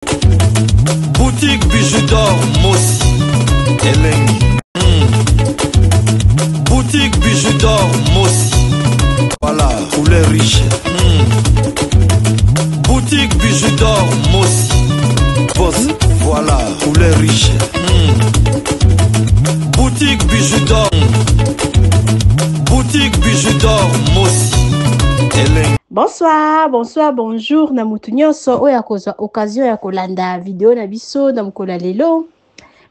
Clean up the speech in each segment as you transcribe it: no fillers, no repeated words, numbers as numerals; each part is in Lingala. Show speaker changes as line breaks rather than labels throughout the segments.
Boutique Bijou d'or Mossi Elengi. Boutique Bijou d'or Mossi. Voilà, couleur riche. Boutique Bijou d'or Mossi. Voilà, couleur riche. Boutique Bijou d'or. Boutique Bijou d'or Mossi Elengi.
Bonsoir, bonjour na mutu nyonso oyo akozwa occasion ya kolanda video na biso na mokolo lelo.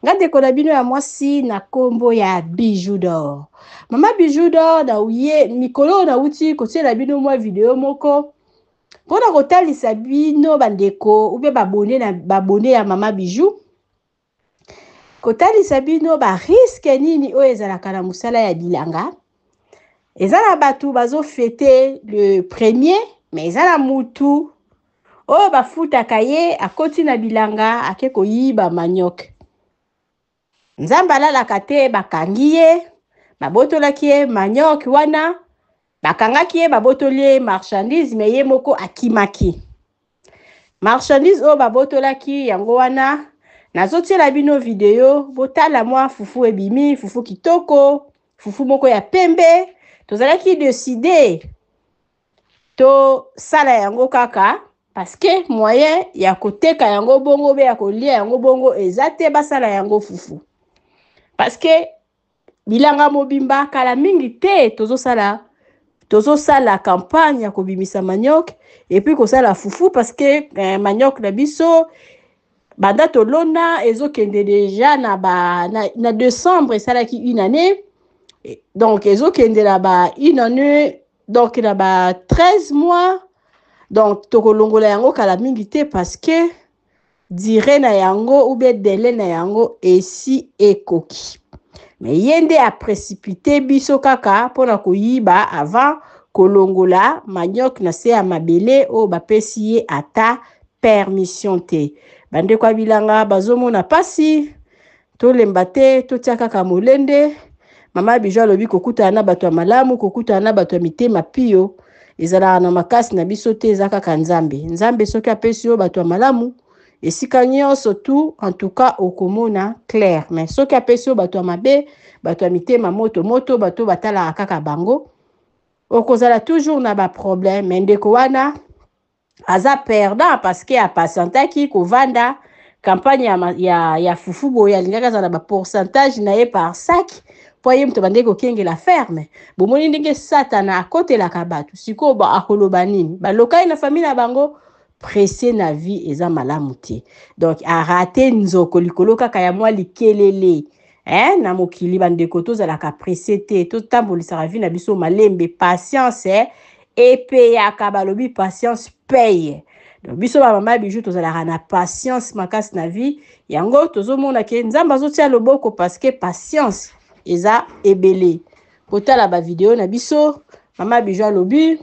Ngande na bino ya mwasi na kombo ya Bijou d'or. Mama Bijou d'or na uye mikolo na uti kotiela bino mwa video moko. Pona kotalisa bino bandeko ube babone ya Mama Bijou. Kotalisa bino ba risque nini oyo ezalaka na musala ya bilanga. Ezala batu bazo fêter le premier, mais ezala mutu oyo bafutaka ye akoti na bilanga ake koyiba manioc. Nzambe alalaka te bakangi ye, babotolaki ye manioc wana, bakangaki ye babotoli ye marchandise me ye moko akimaki. Marchandise oyo babotolaki yango wana, nazotiela bino video, botala mwa fufu ebimi, fufu kitoko, fufu moko ya pembe. Tozalaki décider to sala yango kaka parce que moyen ya koteka yango bongo be ya kolia yango bongo ezate basala yango fufu. Parce que bilanga mobimba kala mingi te tozo sala campagne ya kobimisa manioc et puis ko sala fufu parce que manioc na biso banda tolona ezokende déjà na décembre salaki une année. Donc, ils ont une année, donc il y a 13 mois. Donc, tokolongola yango kala mingi te parce que dire na yango ou bien délai na yango esi ekoki. Mais yende a précipité biso kaka pona koyiba avant kolongola manioc na se ya mabele o bapesi ye ata permission te. Bande kwa bilanga bazomona pasi to lembate to tiaka ka molende. Mama Bijou alobi kokuta na bato ya malamu, kokuta na bato ya mitema pio, ezala na makasi na biso te ezaka ka Nzambe. Nzambe soki apesi yo bato ya malamu, esika nyonso tu en tout cas okomona clair. Mais soki apesi yo bato ya mabe, bato ya mitema moto, bato batala kaka bango, okozala toujours na ba problème. Mais ndeko wana aza perdant parce que a patientaki kovanda campagne ya fufu boya alingaka za na ba pourcentage na ye par sac. Poye mto bandeko kenge la ferme. Bomoni ndenge satana akote la kabatu. Siko ba akoloba nini. Ba lokai na famille na bango pressé na vie eza malamu te. Donc a raté nzoko likolo kaka ya mwa likelele. Na mokili bandeko tozala ka pressé te. To tambolisa vie na biso malembe patience epe ya kabalobi patience paye. Donc biso ba Mama Bijou tozala na patience makasi na vie. Yango tozomona ke nzamba zotia loboko parce que patience eza ebele. Kotala ba video na biso Mama Bijou alobi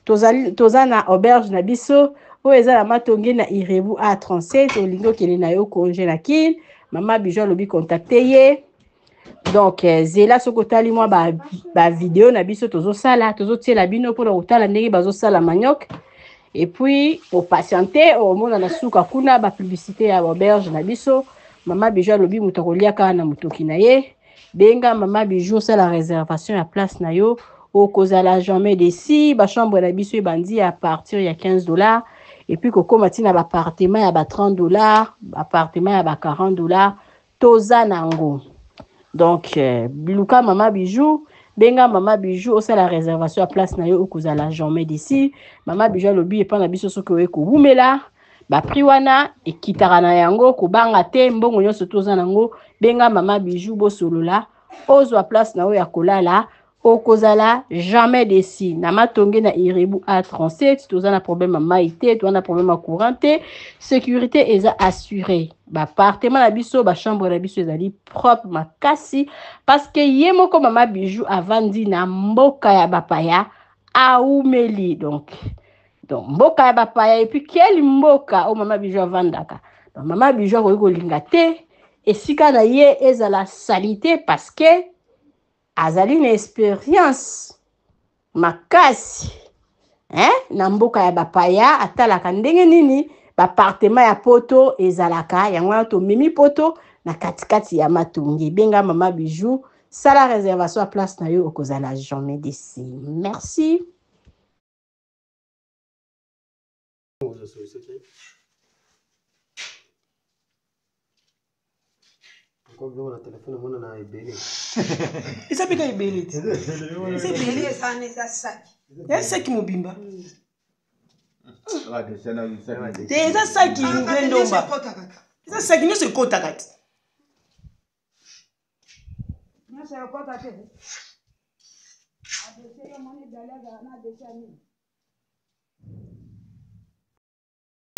toza na auberge na biso o eza la matonge na Irebu A37 olingo kele na yo congé na kin. Mama Bijou alobi contacter ye. Donc zela sokotali mwa ba video na biso tozosala tozotiela bino pour kotala ndenge bazosala manioc. Et puis au patienter au mona na suka kuna ba publicité ya auberge na biso. Mama Bijou alobi mutokolia ka na mutoki na ye. Benga Mama Bijou c'est la réservation à place na yo au kozala jamais d'ici ba chambre na biso bandi à partir ya $15 et puis koko matina ba appartement ya ba $30 appartement ya ba $40 toza nango. Donc biluka Mama Bijou benga Mama Bijou c'est la réservation à place na yo au kozala jamais d'ici. Mama Bijou lobi epa na biso soko eko bumela ba priwana ekitara na yango kubanga te mbongo nyonso toza nango. Benga Mama Bijou bosolola ozwa place na o ya kolala okozala jamais d'ici na matonge na Irebu A37 toza na problème maïté toza na problème courant sécurité eza assurée ba appartement na biso ba chambre na biso ezali propre makasi parce que yemoko Mama Bijou avandi na mboka ya bapaya aumeli donc mboka ya bapaya et puis quel mboka o Mama Bijou avandaka. Donc Mama Bijou ko linga te esika na ye ezala salité parce que azali une expérience makasi na mboka ya bapaya atalaka ndenge nini appartement ya poto ezalaka yango wana tomemi poto na katikati ya matongi benga mama bijou sala réservation à place na yo okozala jamais déçu. Merci.
Isa pika ibeli. Isa ibeli sana isa saki. Ya saki mobimba. Isa saki ngendomba. Isa saki nyo se kota kati. Nyo se kota te. Adese yo moni dalaga na adese ami.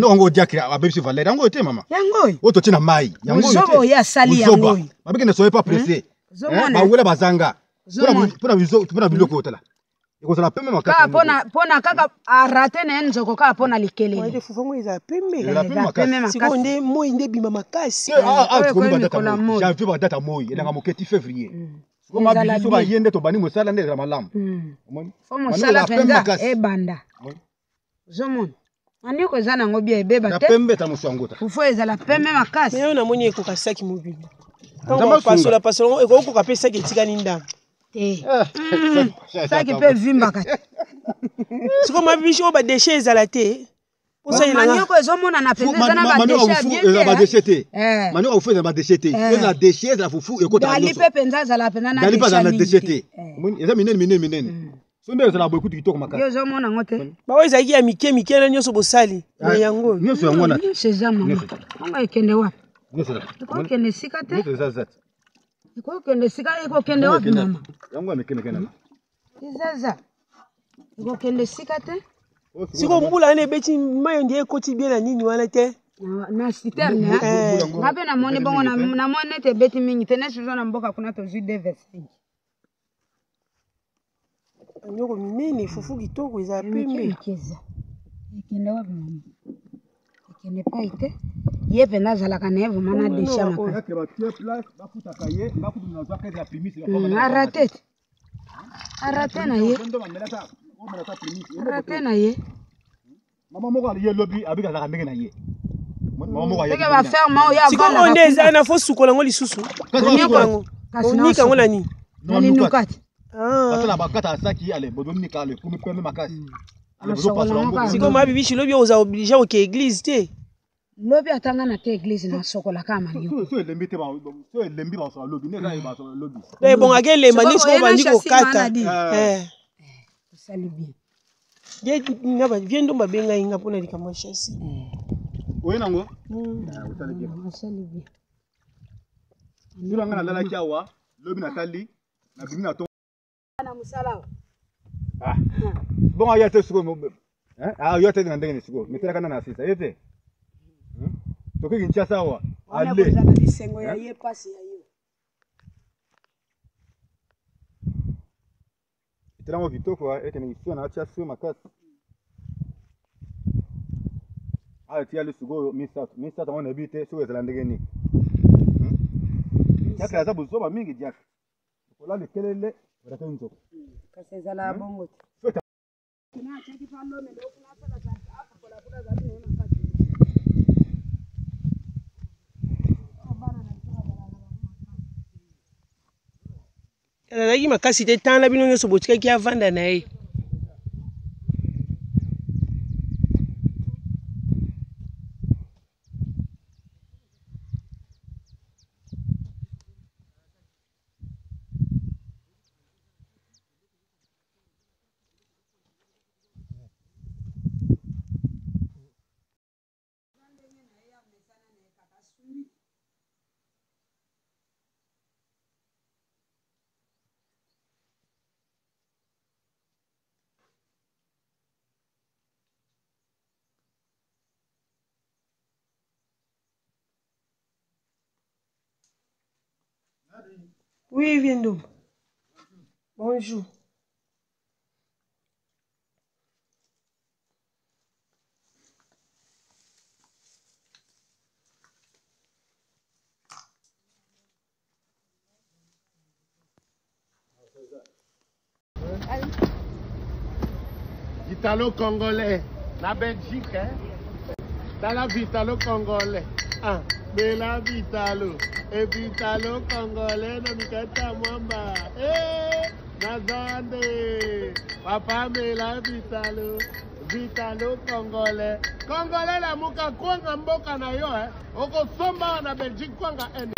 Ngo diakira abebisi valere ngo te mama
Yangoy
oto tina mai yango
zobo ya sali yangoy
babeke ne soyez pas pressé ba wela bazanga pona biloko otala ekozala pembe makaka
pona kaka arate na nzoko kaka pona likele ile fufongo iza pembe siko nde moi nde bima makasi
janvier ba data moi elanga moketi février siko mabiso ba yende to bani mosala nde za malamu
fomo sala penga e banda zomon ani ko zana ngobia ebeba te
pembe ta musangota
fufo ezala pembe makasi
mais on a moni eko kasaki mobile quand pasola eko ko kapesa ki tikani ndam
saki pe vimba kati
siko mabishi o ba déchet ezala te pour ça il a
manio ko ezomona na penza na ba déchet bien
ba déchet manio ko feza ba déchet eza déchet za fufu eko ta
dali pe penza zala penza na
dali pa na déchet eza minene sonde ezala boku kitoko makasi
yo zomona ngote
ba weza ki ya mike na nyoso bosali na yango
nyoso yango na
sezama ngo ekende wapi
nyoso
ko kende sikate
nyoso zazat
ko kende sikate ko kende wapi mama
yango amekende kana
izaza ko kende sikate
siko mbula ne beti mayo ndiye koti bien na nini wana te
na citerne ngabe na moni bongo na moni te beti mingi te nesu na mboka kuna to jus de verse
nyoko minene fufu kitoko eza pembe
ekende wapi mama ekende pa ite ye pena zalaka na evo mana desha makasi arate na ye arate na ye
mama moko ali ye lobi abika zaka ndenge na ye mama moko
ya ba ferme o ya
siko onde eza na fo sukola ngo lisusu onika ngo nani
nani nukati
parce la bakata saki ale bodoni kale pour me pembe makasi ale bozo passer
siko mabibi shilobi oza obligé au ke église te
lobi atanga na te église na sokola kama nyo
so elembi te ba so elembi ba so lobi ne za ba so lobi
bon akele mani so bandi ko kata
sali bien
ye ngaba viendo mabenga inga pona likamwa chasi
oyena ngo
sali bien
ndiro ngana lala kiawa lobi na kali na bimi na to
na musala
bon ayate suko yote na ndenge suko metela kana na sisa yete toki kinchasa wa ale
za bisengo ya ye pasi ya yo
itrango kitoko ete ni sio na acha sio makasi tia le suko misa ta mona bite suko za ndenge ni yakra za buzoba mingi diaka kola le kelele rata nzo
kasi zala bongo kuna cheki palo ne kuna pala za hapo kola kuna za ni mafati
ezalaki makasi te tala bino nyonso botikaki avanda na ye Oui, viens donc. Bonjour.
Italo-congolais, la Belgique, hein? Dans la Vitalo congolais. Ah, mais la Vitalo. Et Vitalo congolais, no mikata mwamba. Nazande. Papa, mais la Vitalo. Vitalo congolais. Congolais la muka kwanga mboka na yo, Oko somba na Belgique kwanga ene.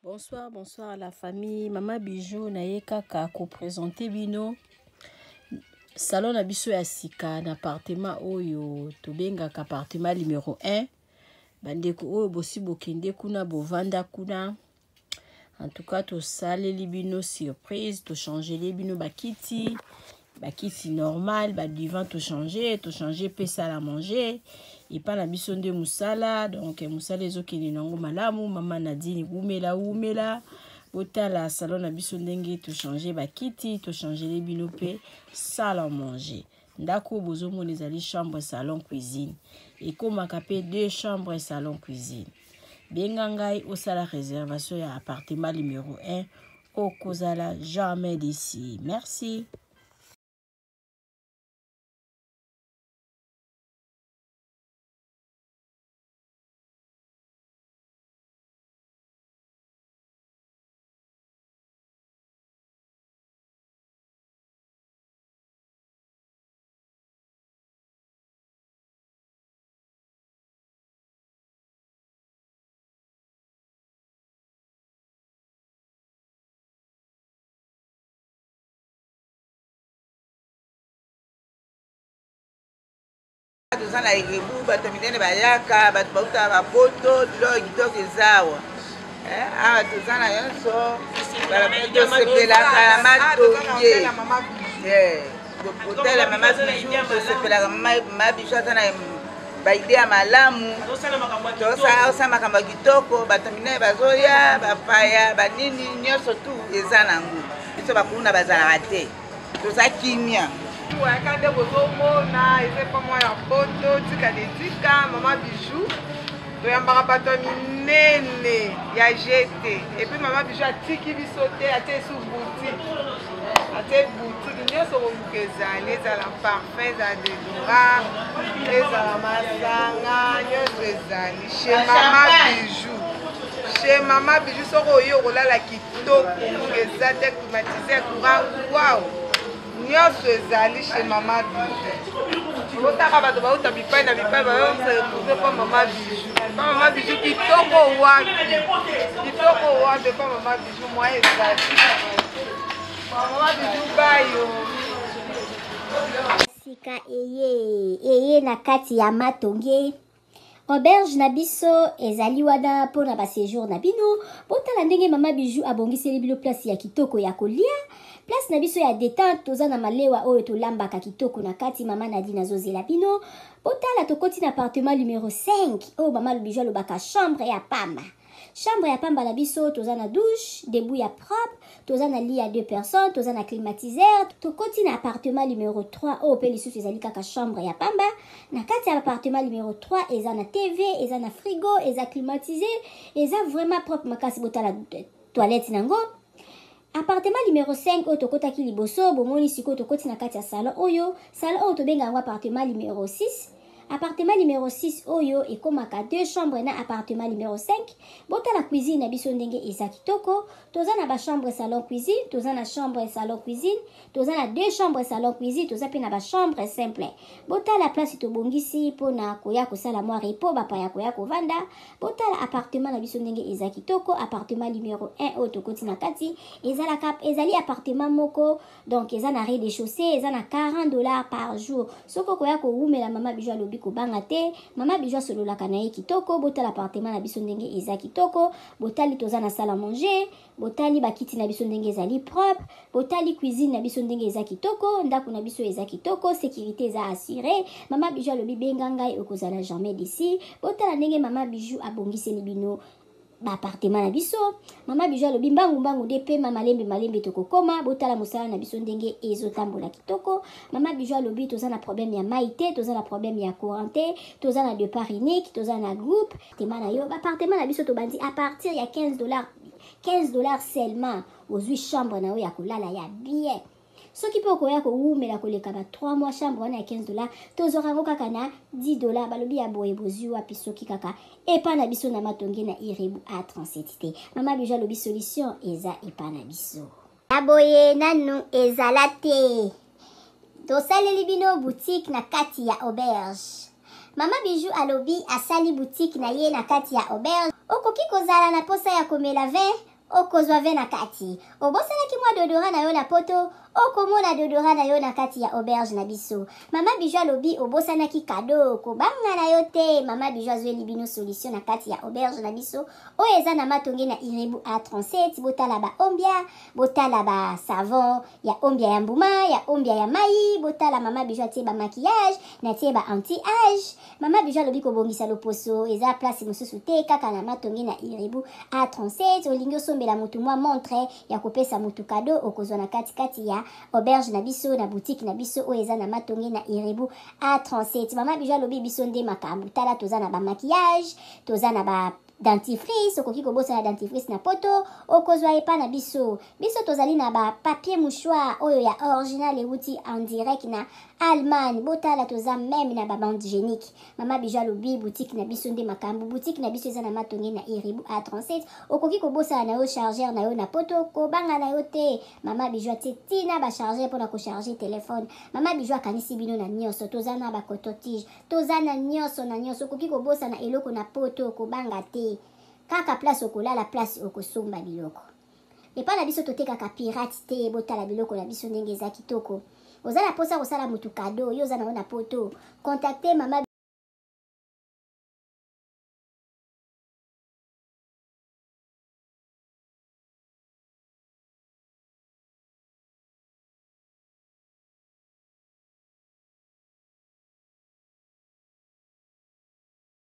Bonsoir, bonsoir à la famille. Maman Bijou naye kaka ko présenter bino salon na biso ya sika na appartement oyo tobenga ka appartement numéro 1. Bandeko oyo bosi bokende kuna bovanda kuna. En tout cas to saleli bino surprise, to changer les bino bakiti normal, ba divan to changer pe sala manger. Et pas la biso de musala, donc musala ezokende nango malamu, mama Nadine umela otala salon na biso ndenge to changer bakiti, to changer les bino pe sala manger. Ndako bozomona ezali chambre salon cuisine. Et komaka pe 2 chambres salon cuisine. Benga ngai osala réservation ya appartement numéro 1 okozala jamais d'ici. Merci.
tozana ekebu bato minene bayaka bato bauta bapoto biloko kitoko ezawa awa tozana nyonso tosepelaka na matonge hôtel mama bijou tosepelaka mama bijou aza na baide ya malamu tosala makambo ya kitoko bato minene bazoya bapaya banini nyonso tu eza nango biso bakulu na bazalaka te toza kimia
waka nde bozomona eza epa mwa ya poto tika dedika mama bijou toyambaka bato ya minene ya jete epuis mama bijou atiki biso te atie esu boutique atie boutique nyonso koluka ezali ezala parfum ezala dedora ezala masanga nyonso ezali chez mama bijou chez mama bijou soki oyi okolala kitoko eza te climatiseur courant wow nyonso ezali chez mama bijou otaka bato bauta bipai na bipai bayoseekuze mpo mama bijou mpo mama bijou kitoko wapi mpo mama bijou mwa ezali mama bijou bayo
sika eye na kati ya matonge auberge na biso ezali wana mpona baséjour na bino botala ndenge mama bijou abongiseli bino place ya kitoko ya kolia place na biso ya détente toza na malewa oyo tolambaka kitoko na kati mama Nadine azozela bino botala tokoti na appartement numéro 5 oyo mama bijou alobaka chambre ya pamba na biso toza na douche debout ya propre toza na lit ya 2 personnes toza na climatiseur tokoti na appartement numéro 3 oyo pe lisusu ezali kaka chambre ya pamba na kati ya appartement numéro 3 eza na tv eza na frigo eza climatisé eza vraiment propre makasi botala toilette nango appartement numéro 5 oyo tokotaki liboso bomoni sikoyo tokoti na kati ya salon oyo tobenga yango appartement numéro 6 appartement numéro 6 oyo ekomaka 2 chambres na appartement numéro 5 botala cuisine na biso ndenge eza kitoko toza na ba chambre salon cuisine toza na chambre salon cuisine toza na 2 chambres salon cuisine toza pe na ba chambre simple botala place tobongisi mpona koya kosala mwa repos bapaya koya kovanda botala appartement na biso ndenge eza kitoko appartement numéro 1 oyo tokoti na kati ezali appartement moko donc eza na rez-de-chaussée eza na $40 par jour soko koya kowumela mama bijou alobi kobanga te mama bijou asololaka na ye kitoko botala appartement na biso ndenge eza kitoko botali toza na salle à manger botali bakiti na biso ndenge ezali propre botali cuisine na biso ndenge eza kitoko ndako na biso eza kitoko sécurité eza assurée mama bijou alobi benga ngai okozala jamais d'ici botala ndenge mama bijou abongiseli bino appartement na biso mama bijou alobi mbangu de pe malembe tokokoma botala mosala na biso ndenge ezotambola kitoko mama bijou alobi toza na problème ya mai te toza na problème ya courant te toza na départ unique toza na groupe tema na yo appartement na biso tobandi à partir ya $15 seulement ozwi chambre na yo ya kolala ya bien soki mpe okoya kowumela koleka ba 3 mois chambre wana ya $15 tozwaka yango kaka na $10 balobi ya boye bozwi wapi soki kaka epa na biso na matonge na irebu A37 te mama bijou alobi solution eza epa na biso ya boye nanu ezala te tosaleli bino boutique na kati ya auberge mama bijou alobi asali boutique na ye na kati ya auberge okoki kozala na posa ya komela vin okozwa vin na kati obosalaki mwa dodora na yo na poto okomona dodora na yo na kati ya auberge na biso mama bijou alobi obosanaki kado kobanga na yo te mama bijou azweli bino solution na kati ya auberge na biso oyo eza na matonge na irebu A37 botala ba ombia botala ba savon ya ombia ya mbuma ya ombia ya mai botala mama bijou atie ba maquillage na tie ba anti-age mama bijou alobi kobongisa loposo eza place mosusu te kaka na matonge na irebu A37 olingi osombela mutu mwa montre ya kopesa mutu kado okozwa na kati ya auberge na biso na boutique na biso oyo eza na matonge na irebu A37 mama bijou alobi biso nde makambo tala toza na ba maquillage toza na ba dentifrice okoki kobosana dentifrice na poto okozwa epa na biso tozali na ba papier mouchoir oyo ya original euti en direct na Allemagne botala toza même na ba bande hygiénique mama bijou alobi boutique na biso nde makambo boutique na biso eza na matonge na irebu A37 okoki kobosana na yo chargeur na yo na poto kobanga na yo te mama bijou atie tina ba chargeur mpona kocharger telefone mama bijou akanisi bino na nyonso toza na ba coton-tige toza na nyonso okoki kobosana eloko na poto kobanga te kaka place okolala place okosomba biloko epa na biso totekaka pirate te botala biloko na biso ndenge eza kitoko oza na posa kosala motu cadeau yo oza na poto contacter mama